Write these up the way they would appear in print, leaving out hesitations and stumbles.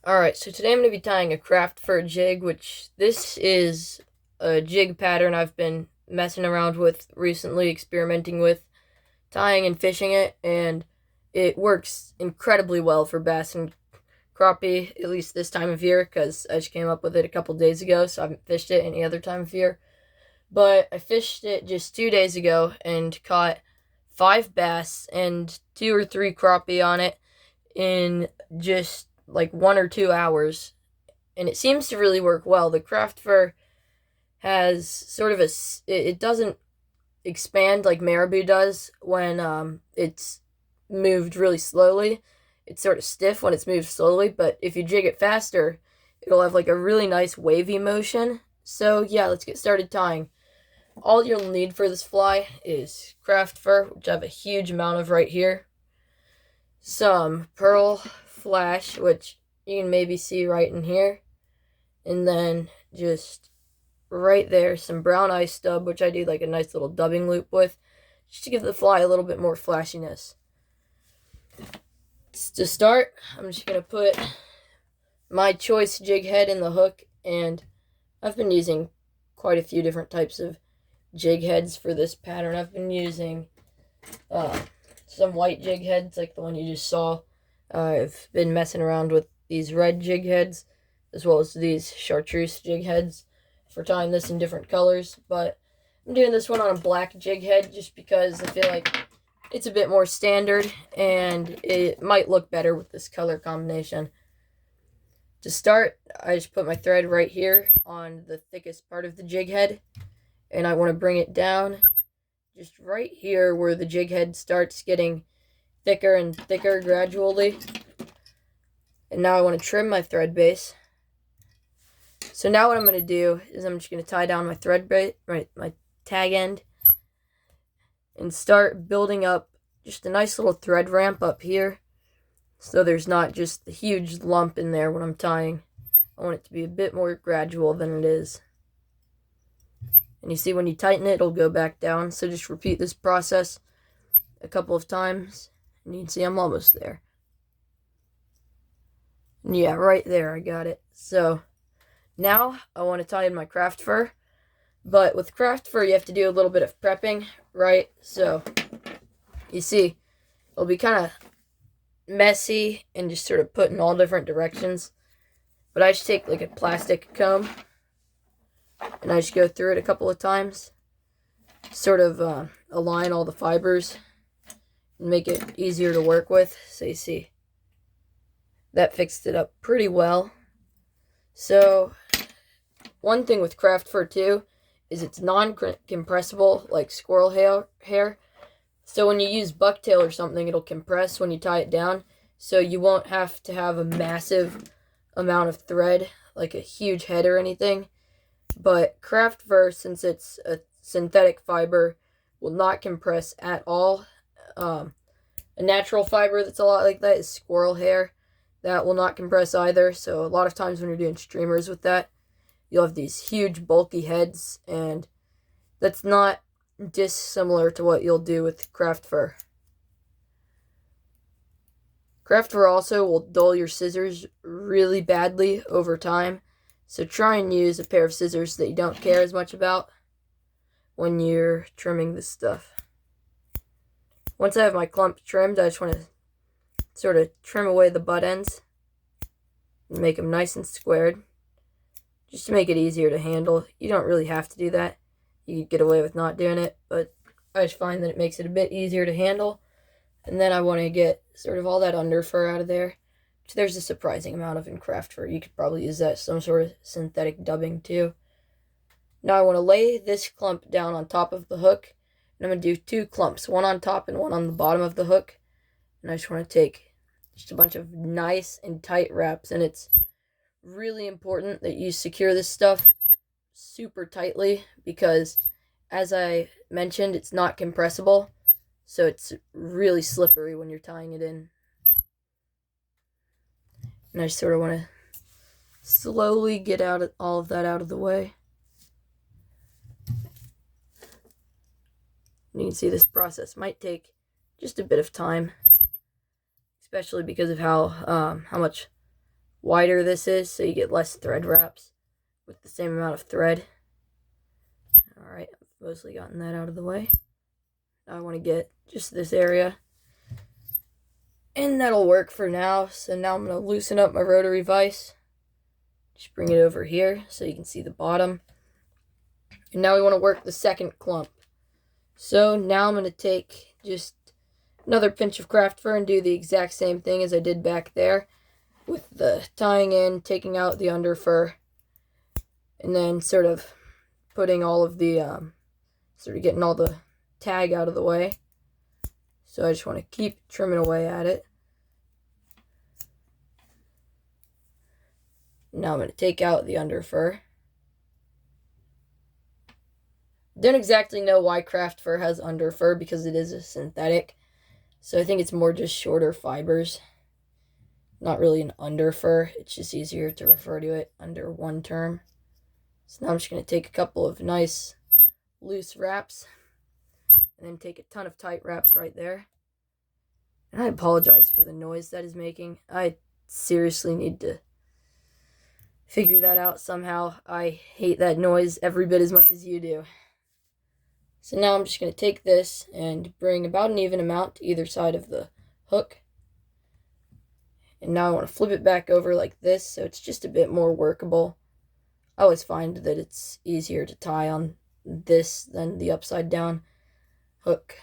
Alright, so today I'm going to be tying a craft fur jig, which this is a jig pattern I've been messing around with recently, experimenting with, tying and fishing it, and it works incredibly well for bass and crappie, at least this time of year, because I just came up with it a couple days ago, so I haven't fished it any other time of year. But I fished it just 2 days ago and caught 5 bass and 2 or 3 crappie on it in just like 1 or 2 hours, and it seems to really work well. The craft fur has sort of it doesn't expand like marabou does when it's moved really slowly. It's sort of stiff when it's moved slowly, but if you jig it faster, it'll have like a really nice wavy motion. So yeah, let's get started tying. All you'll need for this fly is craft fur, which I have a huge amount of right here. Some pearl flash, which you can maybe see right in here. And then just right there, some brown ice stub, which I do like a nice little dubbing loop with, just to give the fly a little bit more flashiness. To start, I'm just going to put my choice jig head in the hook, and I've been using quite a few different types of jig heads for this pattern. I've been using some white jig heads like the one you just saw. I've been messing around with these red jig heads as well as these chartreuse jig heads for tying this in different colors, but I'm doing this one on a black jig head just because I feel like it's a bit more standard and it might look better with this color combination. To start, I just put my thread right here on the thickest part of the jig head, and I want to bring it down just right here where the jig head starts getting thicker and thicker gradually. And now I want to trim my thread base. So now what I'm going to do is I'm just going to tie down my thread base, my tag end, and start building up just a nice little thread ramp up here, so there's not just the huge lump in there when I'm tying. I want it to be a bit more gradual than it is. And you see when you tighten it, it'll go back down. So just repeat this process a couple of times, and you can see I'm almost there. And yeah, right there, I got it. So now I want to tie in my craft fur. But with craft fur, you have to do a little bit of prepping, right? So you see, it'll be kind of messy and just sort of put in all different directions. But I just take like a plastic comb and I just go through it a couple of times, sort of align all the fibers and make it easier to work with. So you see, that fixed it up pretty well. So one thing with craft fur too is it's non-compressible like squirrel hair. So when you use bucktail or something, it'll compress when you tie it down. So you won't have to have a massive amount of thread, like a huge head or anything. But craft fur, since it's a synthetic fiber, will not compress at all. A natural fiber that's a lot like that is squirrel hair. That will not compress either. So a lot of times when you're doing streamers with that, you'll have these huge bulky heads, and that's not dissimilar to what you'll do with craft fur. Craft fur also will dull your scissors really badly over time, so try and use a pair of scissors that you don't care as much about when you're trimming this stuff. Once I have my clump trimmed, I just want to sort of trim away the butt ends and make them nice and squared, just to make it easier to handle. You don't really have to do that. You could get away with not doing it, but I just find that it makes it a bit easier to handle. And then I want to get sort of all that under fur out of there, which there's a surprising amount of in craft fur. You could probably use that some sort of synthetic dubbing too. Now I want to lay this clump down on top of the hook, and I'm going to do 2 clumps, one on top and one on the bottom of the hook. And I just want to take just a bunch of nice and tight wraps, and it's really important that you secure this stuff super tightly because, as I mentioned, it's not compressible, so it's really slippery when you're tying it in. And I just sort of want to slowly get all of that out of the way. And you can see this process might take just a bit of time, especially because of how much wider this is, so you get less thread wraps with the same amount of thread. Alright, I've mostly gotten that out of the way. Now I want to get just this area. And that'll work for now. So now I'm going to loosen up my rotary vise. Just bring it over here so you can see the bottom. And now we want to work the second clump. So now I'm going to take just another pinch of craft fur and do the exact same thing as I did back there, with the tying in, taking out the under fur, and then sort of putting all of the, sort of getting all the tag out of the way. So I just want to keep trimming away at it. Now I'm going to take out the under fur. Don't exactly know why craft fur has under fur, because it is a synthetic. So I think it's more just shorter fibers. Not really an under fur. It's just easier to refer to it under one term. So now I'm just going to take a couple of nice loose wraps. And then take a ton of tight wraps right there. And I apologize for the noise that is making. I seriously need to figure that out somehow. I hate that noise every bit as much as you do. So now I'm just going to take this and bring about an even amount to either side of the hook. And now I want to flip it back over like this, so it's just a bit more workable. I always find that it's easier to tie on this than the upside down hook.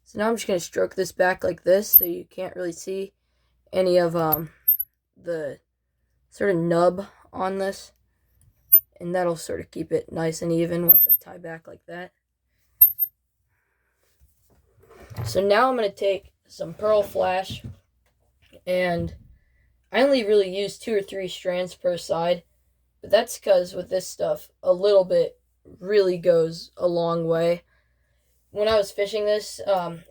So now I'm just going to stroke this back like this, so you can't really see any of the sort of nub on this. And that'll sort of keep it nice and even once I tie back like that. So now I'm going to take some pearl flash, and I only really use 2 or 3 strands per side, but that's because with this stuff, a little bit really goes a long way. When I was fishing this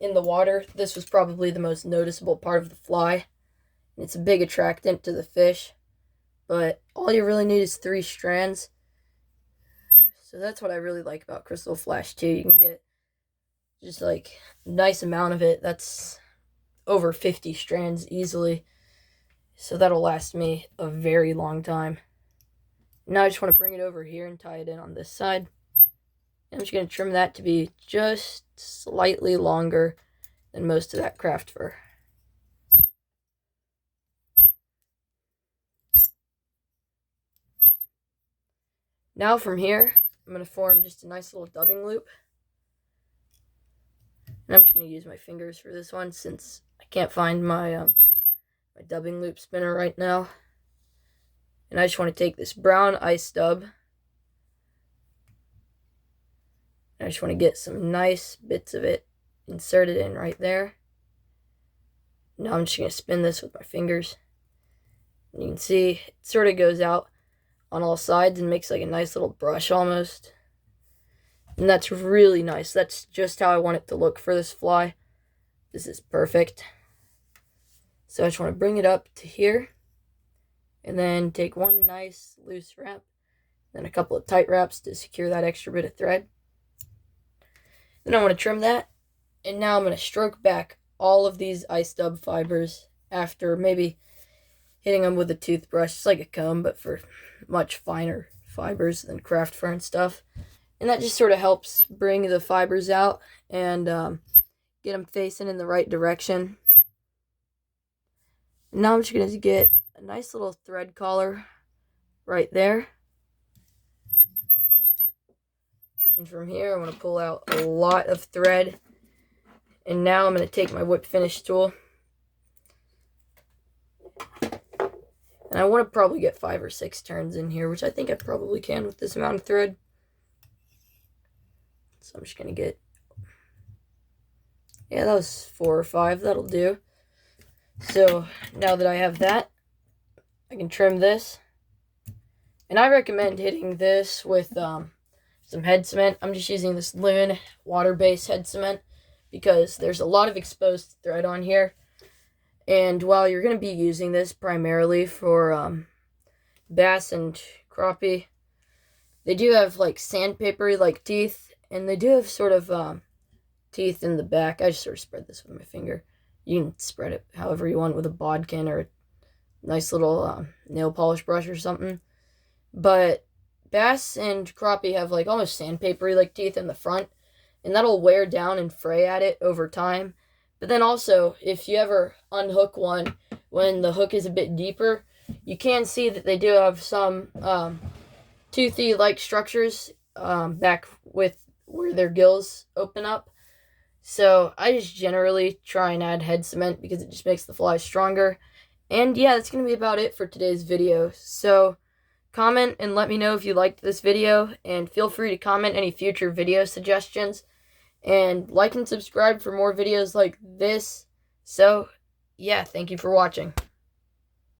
in the water, this was probably the most noticeable part of the fly. It's a big attractant to the fish, but all you really need is 3 strands. So that's what I really like about Crystal Flash too. You can get just like a nice amount of it. That's over 50 strands easily. So that'll last me a very long time. Now I just want to bring it over here and tie it in on this side. I'm just going to trim that to be just slightly longer than most of that craft fur. Now from here, I'm going to form just a nice little dubbing loop. And I'm just going to use my fingers for this one, since I can't find my my dubbing loop spinner right now. And I just want to take this brown ice dub. I just want to get some nice bits of it inserted in right there. Now I'm just going to spin this with my fingers. And you can see it sort of goes out on all sides and makes like a nice little brush almost. And that's really nice. That's just how I want it to look for this fly. This is perfect. So I just want to bring it up to here. And then take one nice loose wrap. Then a couple of tight wraps to secure that extra bit of thread. Then I want to trim that. And now I'm going to stroke back all of these ice dub fibers after maybe hitting them with a toothbrush. It's like a comb, but for much finer fibers than craft fur and stuff. And that just sort of helps bring the fibers out and get them facing in the right direction. And now I'm just going to get a nice little thread collar right there. And from here, I'm going to pull out a lot of thread. And now I'm going to take my whip finish tool. And I want to probably get 5 or 6 turns in here, which I think I probably can with this amount of thread. So I'm just going to get, yeah, that was 4 or 5. That'll do. So now that I have that, I can trim this. And I recommend hitting this with some head cement. I'm just using this Loon water-based head cement because there's a lot of exposed thread on here. And while you're going to be using this primarily for bass and crappie, they do have like sandpapery-like teeth. And they do have sort of teeth in the back. I just sort of spread this with my finger. You can spread it however you want with a bodkin or nice little nail polish brush or something. But bass and crappie have like almost sandpapery like teeth in the front, and that'll wear down and fray at it over time. But then also, if you ever unhook one when the hook is a bit deeper, you can see that they do have some toothy like structures back with where their gills open up. So I just generally try and add head cement because it just makes the fly stronger. And yeah, that's going to be about it for today's video. So comment and let me know if you liked this video, and feel free to comment any future video suggestions, and like and subscribe for more videos like this. So yeah, thank you for watching.